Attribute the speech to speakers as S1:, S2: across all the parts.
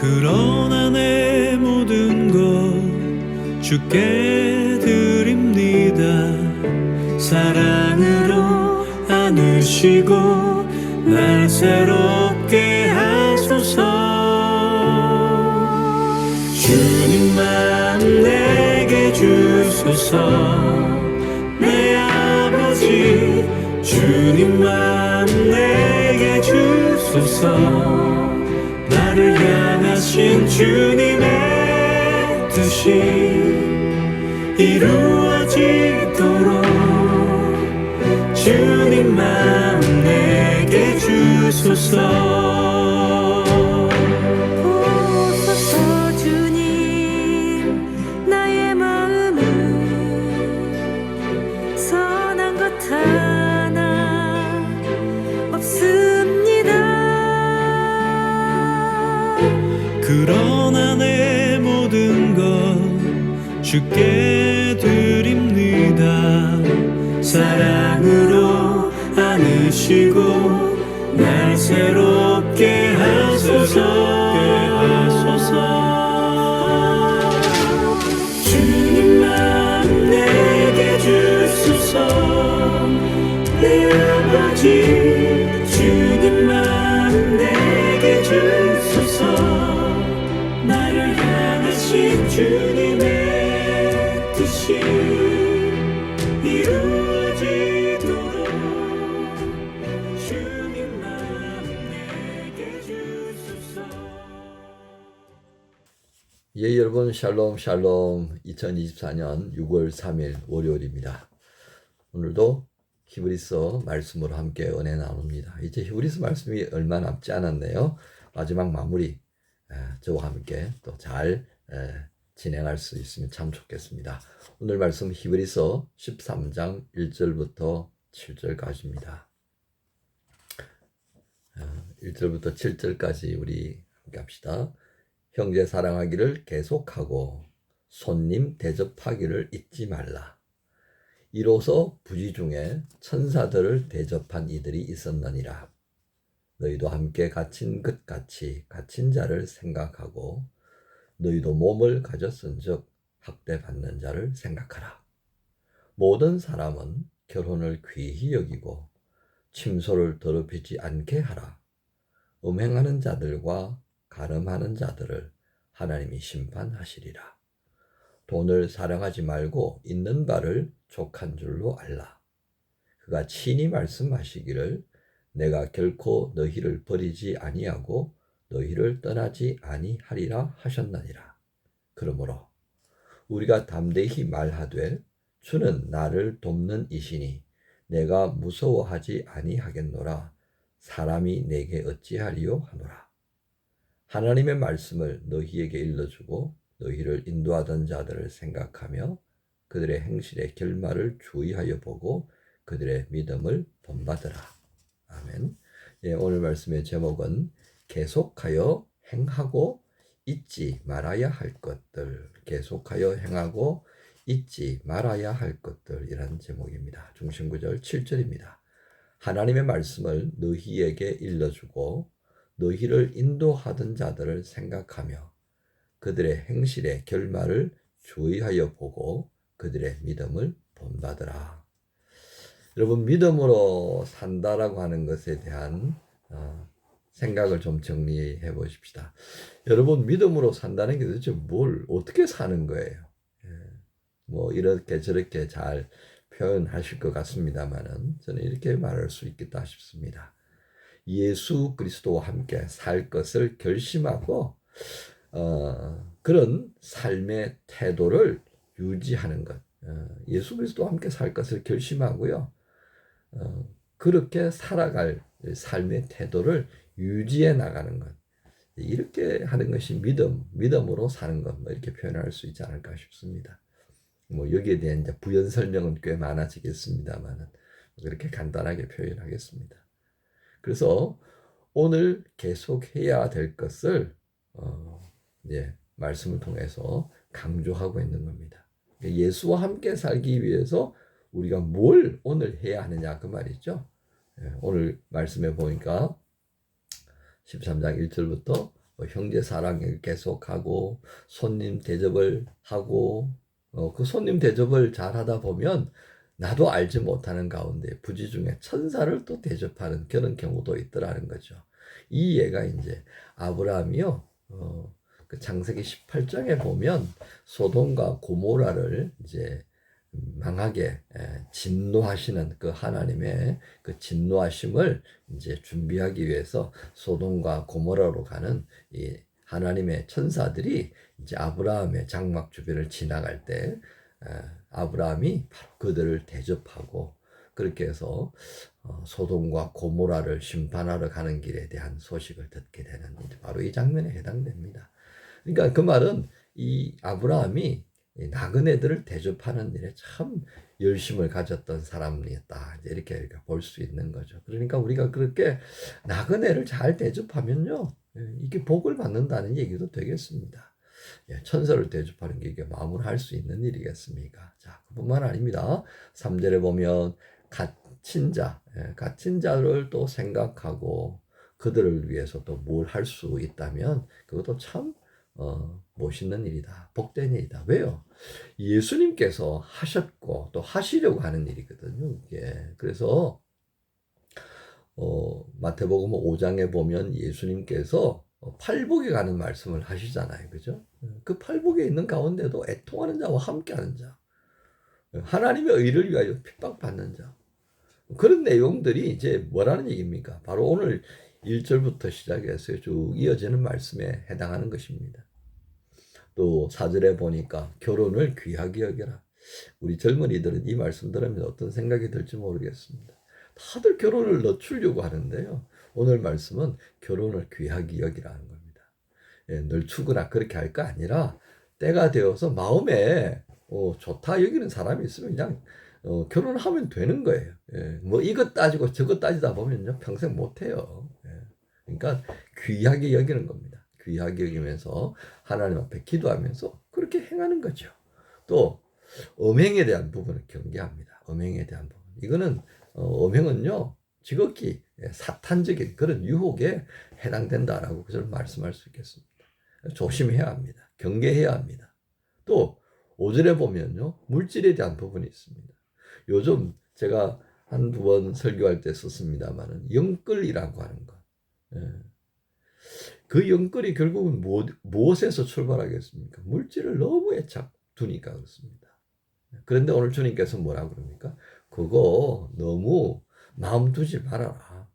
S1: 그러나 내 모든 것 주께 드립니다. 사랑으로 안으시고 날 새롭게 하소서. 주님만 내게 주소서. 내 아버지 주님만 내게 주소서. 나를 향하신 주님의 뜻이 이루어지도록 주님만 내게 주소서.
S2: 보소서 주님, 나의 마음은 선한 것 하나 없습니다.
S1: 그러나 내 모든 것 주께 드립니다. 사랑으로 안으시고 날 새롭게 하소서. 주님만 내게 주소서. 내 아버지 주님만 내게 주소서. 나를 향하신 주님의 뜻이 이루어지도록 주님만 내게 주소서.
S3: 예, 여러분 샬롬 샬롬. 2024년 6월 3일 월요일입니다. 오늘도 히브리서 말씀으로 함께 은혜 나눕니다. 이제 히브리서 말씀이 얼마 남지 않았네요. 마지막 마무리 저와 함께 또 잘 진행할 수 있으면 참 좋겠습니다. 오늘 말씀 히브리서 13장 1절부터 7절까지입니다. 1절부터 7절까지 우리 함께 합시다. 형제 사랑하기를 계속하고 손님 대접하기를 잊지 말라. 이로써 부지 중에 천사들을 대접한 이들이 있었느니라. 너희도 함께 갇힌 것 같이 갇힌 자를 생각하고 너희도 몸을 가졌은즉 학대받는 자를 생각하라. 모든 사람은 결혼을 귀히 여기고 침소를 더럽히지 않게 하라. 음행하는 자들과 가늠하는 자들을 하나님이 심판하시리라. 돈을 사랑하지 말고 있는 바를 족한 줄로 알라. 그가 친히 말씀하시기를 내가 결코 너희를 버리지 아니하고 너희를 떠나지 아니하리라 하셨느니라. 그러므로 우리가 담대히 말하되 주는 나를 돕는 이시니 내가 무서워하지 아니하겠노라. 사람이 내게 어찌하리요 하노라. 하나님의 말씀을 너희에게 일러주고 너희를 인도하던 자들을 생각하며 그들의 행실의 결말을 주의하여 보고 그들의 믿음을 본받으라. 아멘. 예, 오늘 말씀의 제목은 계속하여 행하고 잊지 말아야 할 것들. 계속하여 행하고 잊지 말아야 할 것들이라는 제목입니다. 중심구절 7절입니다. 하나님의 말씀을 너희에게 일러주고 너희를 인도하던 자들을 생각하며 그들의 행실의 결말을 주의하여 보고 그들의 믿음을 본받으라. 여러분, 믿음으로 산다라고 하는 것에 대한 생각을 좀 정리해 보십시다. 여러분, 믿음으로 산다는 게 도대체 어떻게 사는 거예요? 뭐 이렇게 저렇게 잘 표현하실 것 같습니다만은 저는 이렇게 말할 수 있겠다 싶습니다. 예수 그리스도와 함께 살 것을 결심하고 그런 삶의 태도를 유지하는 것. 예수 그리스도와 함께 살 것을 결심하고요. 그렇게 살아갈 삶의 태도를 유지해 나가는 것. 이렇게 하는 것이 믿음으로 사는 것. 뭐 이렇게 표현할 수 있지 않을까 싶습니다. 뭐 여기에 대한 이제 부연 설명은 꽤 많아지겠습니다만은 그렇게 간단하게 표현하겠습니다. 그래서 오늘 계속해야 될 것을 말씀을 통해서 강조하고 있는 겁니다. 예수와 함께 살기 위해서 우리가 뭘 오늘 해야 하느냐 그 말이죠. 오늘 말씀에 보니까 13장 1절부터 형제 사랑을 계속하고 손님 대접을 하고 그 손님 대접을 잘 하다 보면 나도 알지 못하는 가운데 부지 중에 천사를 또 대접하는 그런 경우도 있더라는 거죠. 이 예가 이제 아브라함이요. 그 창세기 18장에 보면 소돔과 고모라를 이제 망하게 진노하시는 그 하나님의 그 진노하심을 이제 준비하기 위해서 소돔과 고모라로 가는 이 하나님의 천사들이 이제 아브라함의 장막 주변을 지나갈 때 아브라함이 바로 그들을 대접하고 그렇게 해서 소돔과 고모라를 심판하러 가는 길에 대한 소식을 듣게 되는 바로 이 장면에 해당됩니다. 그러니까 그 말은 이 아브라함이 나그네들을 대접하는 일에 참 열심을 가졌던 사람이었다. 이렇게 볼 수 있는 거죠. 그러니까 우리가 그렇게 나그네를 잘 대접하면요, 이게 복을 받는다는 얘기도 되겠습니다. 천사를 대접하는 게 이게 마음으로 할 수 있는 일이겠습니까? 자, 그뿐만 아닙니다. 3절에 보면 갇힌 자를 또 생각하고 그들을 위해서 또 뭘 할 수 있다면 그것도 참 멋있는 일이다. 복된 일이다. 왜요? 예수님께서 하셨고 또 하시려고 하는 일이거든요. 이게. 그래서 마태복음 5장에 보면 예수님께서 팔복에 가는 말씀을 하시잖아요. 그죠? 그 팔복에 있는 가운데도 애통하는 자와 함께하는 자, 하나님의 의를 위하여 핍박받는 자, 그런 내용들이 이제 뭐라는 얘기입니까? 바로 오늘 1절부터 시작해서 쭉 이어지는 말씀에 해당하는 것입니다. 또 4절에 보니까 결혼을 귀하게 여겨라. 우리 젊은이들은 이 말씀 들으면 어떤 생각이 들지 모르겠습니다. 다들 결혼을 늦추려고 하는데요. 오늘 말씀은 결혼을 귀하게 여기라는 겁니다. 늦추거나 그렇게 할 거 아니라 때가 되어서 마음에 좋다 여기는 사람이 있으면 그냥 결혼하면 되는 거예요. 뭐 이것 따지고 저것 따지다 보면요 평생 못해요. 그러니까 귀하게 여기는 겁니다. 귀하게 여기면서 하나님 앞에 기도하면서 그렇게 행하는 거죠. 또 음행에 대한 부분을 경계합니다. 음행에 대한 부분. 이거는 음행은요 지극히 사탄적인 그런 유혹에 해당된다라고 그걸 말씀할 수 있겠습니다. 조심해야 합니다. 경계해야 합니다. 또 5절에 보면요 물질에 대한 부분이 있습니다. 요즘 제가 한두 번 설교할 때 썼습니다만은 영끌이라고 하는 것. 그 영끌이 결국은 무엇에서 출발하겠습니까? 물질을 너무 애착 두니까 그렇습니다. 그런데 오늘 주님께서 뭐라고 그럽니까? 그거 너무 마음 두지 말아라.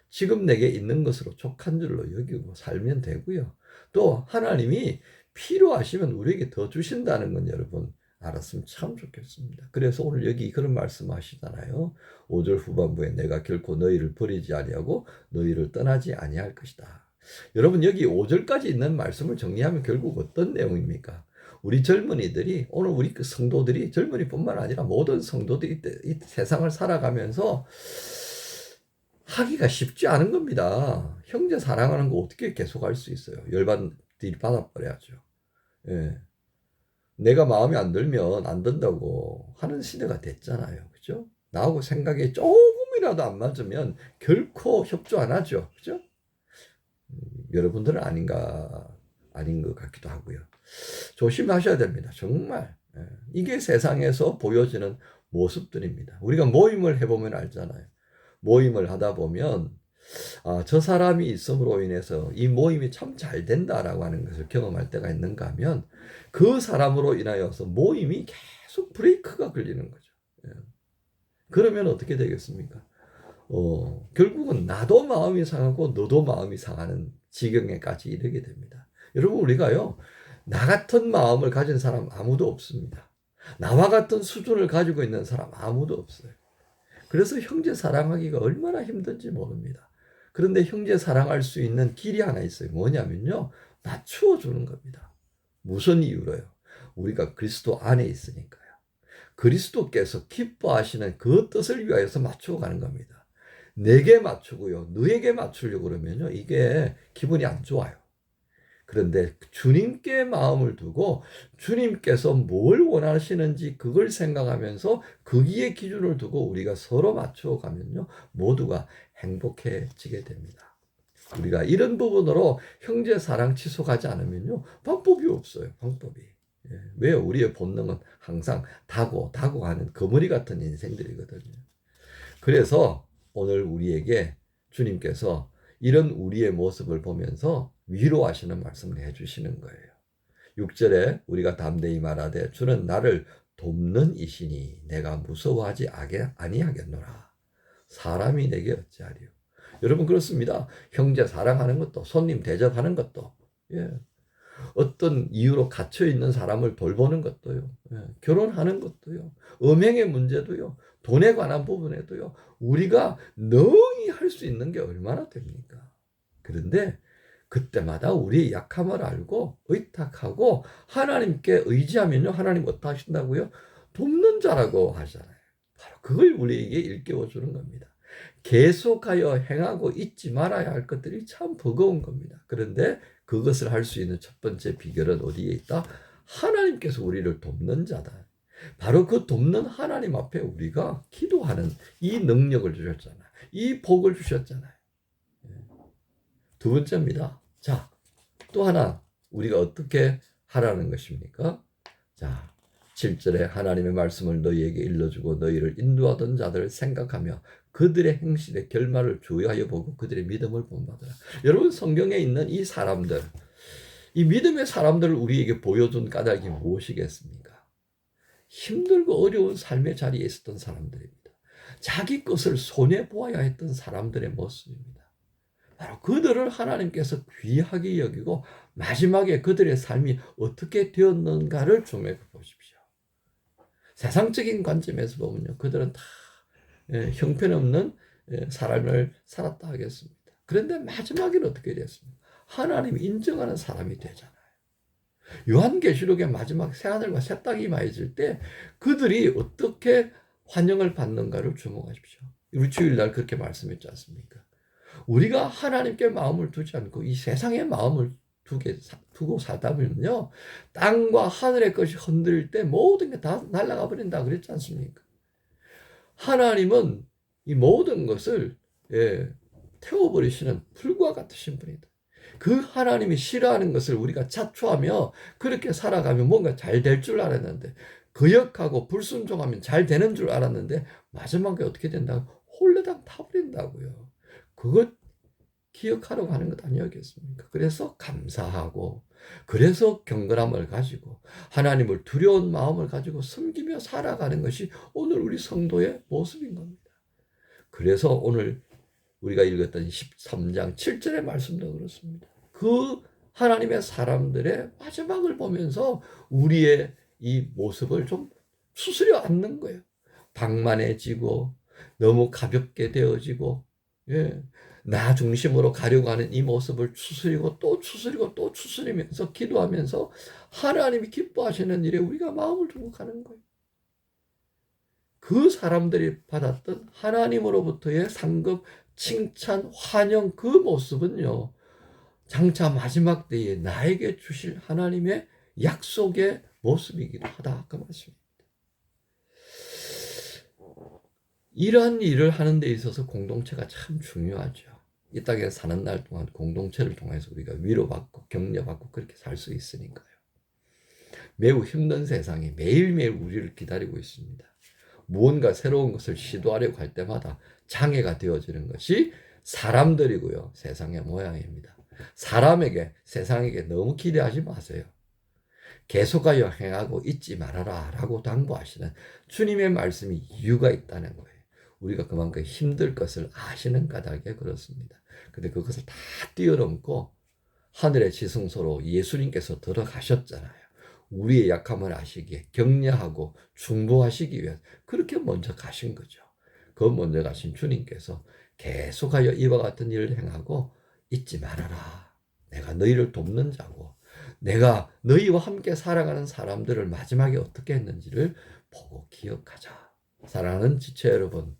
S3: 지금 내게 있는 것으로 족한 줄로 여기고 살면 되고요. 또 하나님이 필요하시면 우리에게 더 주신다는 건 여러분 알았으면 참 좋겠습니다. 그래서 오늘 여기 그런 말씀 하시잖아요. 5절 후반부에 내가 결코 너희를 버리지 아니하고 너희를 떠나지 아니할 것이다. 여러분 여기 5절까지 있는 말씀을 정리하면 결국 어떤 내용입니까? 우리 젊은이들이 오늘 우리 그 성도들이 젊은이뿐만 아니라 모든 성도들이 이 세상을 살아가면서 하기가 쉽지 않은 겁니다. 형제 사랑하는 거 어떻게 계속할 수 있어요? 열받들이 받아버려야죠. 내가 마음에 안 들면 안 된다고 하는 시대가 됐잖아요. 그죠? 나하고 생각이 조금이라도 안 맞으면 결코 협조 안 하죠. 그죠? 여러분들은 아닌 것 같기도 하고요. 조심하셔야 됩니다. 정말. 이게 세상에서 보여지는 모습들입니다. 우리가 모임을 해보면 알잖아요. 모임을 하다 보면 저 사람이 있음으로 인해서 이 모임이 참 잘 된다라고 하는 것을 경험할 때가 있는가 하면 그 사람으로 인하여서 모임이 계속 브레이크가 걸리는 거죠. 그러면 어떻게 되겠습니까? 결국은 나도 마음이 상하고 너도 마음이 상하는 지경에까지 이르게 됩니다. 여러분 우리가요 나 같은 마음을 가진 사람 아무도 없습니다. 나와 같은 수준을 가지고 있는 사람 아무도 없어요. 그래서 형제 사랑하기가 얼마나 힘든지 모릅니다. 그런데 형제 사랑할 수 있는 길이 하나 있어요. 뭐냐면요 맞추어 주는 겁니다. 무슨 이유로요? 우리가 그리스도 안에 있으니까요. 그리스도께서 기뻐하시는 그 뜻을 위하여서 맞추어 가는 겁니다. 내게 맞추고요 너에게 맞추려고 그러면요 이게 기분이 안 좋아요. 그런데 주님께 마음을 두고 주님께서 뭘 원하시는지 그걸 생각하면서 거기에 기준을 두고 우리가 서로 맞추어 가면요 모두가 행복해지게 됩니다. 우리가 이런 부분으로 형제 사랑 지속하지 않으면요, 방법이 없어요. 방법이. 예. 왜요? 우리의 본능은 항상 다고 하는 거머리 같은 인생들이거든요. 그래서 오늘 우리에게 주님께서 이런 우리의 모습을 보면서 위로하시는 말씀을 해주시는 거예요. 6절에 우리가 담대히 말하되 주는 나를 돕는 이시니 내가 무서워하지 아니하겠노라. 사람이 내게 어찌하리요. 여러분 그렇습니다. 형제 사랑하는 것도 손님 대접하는 것도 어떤 이유로 갇혀있는 사람을 돌보는 것도요. 결혼하는 것도요. 음행의 문제도요. 돈에 관한 부분에도요. 우리가 능히 할 수 있는 게 얼마나 됩니까? 그런데 그때마다 우리의 약함을 알고 의탁하고 하나님께 의지하면요. 하나님 어떻게 하신다고요? 돕는 자라고 하잖아요. 바로 그걸 우리에게 일깨워 주는 겁니다. 계속하여 행하고 잊지 말아야 할 것들이 참 버거운 겁니다. 그런데 그것을 할 수 있는 첫 번째 비결은 어디에 있다? 하나님께서 우리를 돕는 자다. 바로 그 돕는 하나님 앞에 우리가 기도하는 이 능력을 주셨잖아요. 이 복을 주셨잖아요. 두 번째입니다. 자, 또 하나 우리가 어떻게 하라는 것입니까? 자, 7절에 하나님의 말씀을 너희에게 일러주고 너희를 인도하던 자들을 생각하며 그들의 행실의 결말을 주의하여 보고 그들의 믿음을 본받으라. 여러분 성경에 있는 이 사람들, 이 믿음의 사람들을 우리에게 보여준 까닭이 무엇이겠습니까? 힘들고 어려운 삶의 자리에 있었던 사람들입니다. 자기 것을 손해보아야 했던 사람들의 모습입니다. 바로 그들을 하나님께서 귀하게 여기고 마지막에 그들의 삶이 어떻게 되었는가를 주목해 보십시오. 세상적인 관점에서 보면요, 그들은 다 형편없는 삶을 살았다 하겠습니다. 그런데 마지막에는 어떻게 됐습니까? 하나님이 인정하는 사람이 되잖아요. 요한계시록의 마지막 새하늘과 새 땅이 임하여질 때 그들이 어떻게 환영을 받는가를 주목하십시오. 우리 주일날 그렇게 말씀했지 않습니까? 우리가 하나님께 마음을 두지 않고 이 세상에 마음을 두고 살다 보면요, 땅과 하늘의 것이 흔들릴 때 모든 게 다 날아가 버린다 그랬지 않습니까? 하나님은 이 모든 것을 태워버리시는 불과 같으신 분이다. 그 하나님이 싫어하는 것을 우리가 자초하며 그렇게 살아가면 뭔가 잘 될 줄 알았는데, 거역하고 불순종하면 잘 되는 줄 알았는데 마지막에 어떻게 된다고? 홀레당 타버린다고요. 그것 기억하려고 하는 것 아니었겠습니까? 그래서 감사하고, 그래서 경건함을 가지고 하나님을 두려운 마음을 가지고 섬기며 살아가는 것이 오늘 우리 성도의 모습인 겁니다. 그래서 오늘 우리가 읽었던 13장 7절의 말씀도 그렇습니다. 그 하나님의 사람들의 마지막을 보면서 우리의 이 모습을 좀 추스려 앉는 거예요. 방만해지고 너무 가볍게 되어지고 나 중심으로 가려고 하는 이 모습을 추스리고 또 추스리고 또 추스리면서 기도하면서 하나님이 기뻐하시는 일에 우리가 마음을 두고 가는 거예요. 그 사람들이 받았던 하나님으로부터의 상급, 칭찬, 환영, 그 모습은요, 장차 마지막 때에 나에게 주실 하나님의 약속의 모습이기도 하다 그 말씀입니다. 이러한 일을 하는 데 있어서 공동체가 참 중요하죠. 이 땅에 사는 날 동안 공동체를 통해서 우리가 위로받고 격려받고 그렇게 살 수 있으니까요. 매우 힘든 세상이 매일매일 우리를 기다리고 있습니다. 무언가 새로운 것을 시도하려고 할 때마다 장애가 되어지는 것이 사람들이고요, 세상의 모양입니다. 사람에게, 세상에게 너무 기대하지 마세요. 계속하여 행하고 잊지 말아라 라고 당부하시는 주님의 말씀이 이유가 있다는 거예요. 우리가 그만큼 힘들 것을 아시는 까닭에 그렇습니다. 근데 그것을 다 뛰어넘고 하늘의 지성소로 예수님께서 들어가셨잖아요. 우리의 약함을 아시기에 격려하고 중보하시기 위해 그렇게 먼저 가신 거죠. 그 먼저 가신 주님께서 계속하여 이와 같은 일을 행하고 잊지 말아라. 내가 너희를 돕는 자고 내가 너희와 함께 살아가는 사람들을 마지막에 어떻게 했는지를 보고 기억하자. 사랑하는 지체 여러분,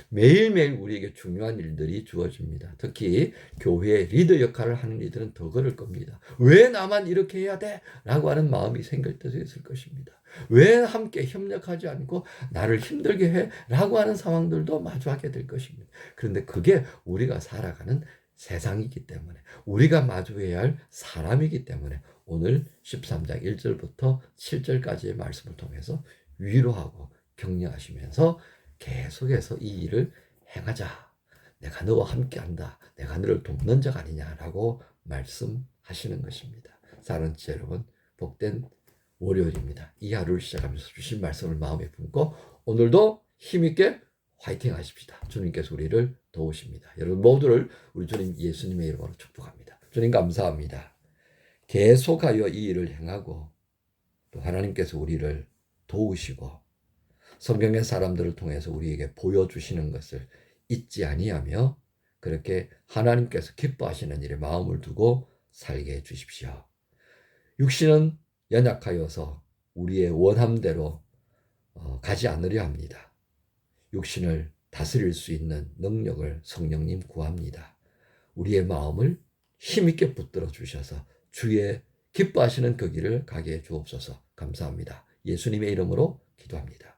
S3: 매일매일 우리에게 중요한 일들이 주어집니다. 특히 교회의 리더 역할을 하는 이들은 더 그럴 겁니다. 왜 나만 이렇게 해야 돼? 라고 하는 마음이 생길 때도 있을 것입니다. 왜 함께 협력하지 않고 나를 힘들게 해? 라고 하는 상황들도 마주하게 될 것입니다. 그런데 그게 우리가 살아가는 세상이기 때문에, 우리가 마주해야 할 사람이기 때문에 오늘 13장 1절부터 7절까지의 말씀을 통해서 위로하고 격려하시면서 계속해서 이 일을 행하자. 내가 너와 함께한다. 내가 너를 돕는 자가 아니냐라고 말씀하시는 것입니다. 사랑하는 지체 여러분, 복된 월요일입니다. 이 하루를 시작하면서 주신 말씀을 마음에 품고 오늘도 힘있게 화이팅 하십시다. 주님께서 우리를 도우십니다. 여러분 모두를 우리 주님 예수님의 이름으로 축복합니다. 주님 감사합니다. 계속하여 이 일을 행하고 또 하나님께서 우리를 도우시고 성경의 사람들을 통해서 우리에게 보여주시는 것을 잊지 아니하며 그렇게 하나님께서 기뻐하시는 일에 마음을 두고 살게 해 주십시오. 육신은 연약하여서 우리의 원함대로 가지 않으려 합니다. 육신을 다스릴 수 있는 능력을 성령님 구합니다. 우리의 마음을 힘있게 붙들어 주셔서 주의 기뻐하시는 그 길을 가게 해 주옵소서. 감사합니다. 예수님의 이름으로 기도합니다.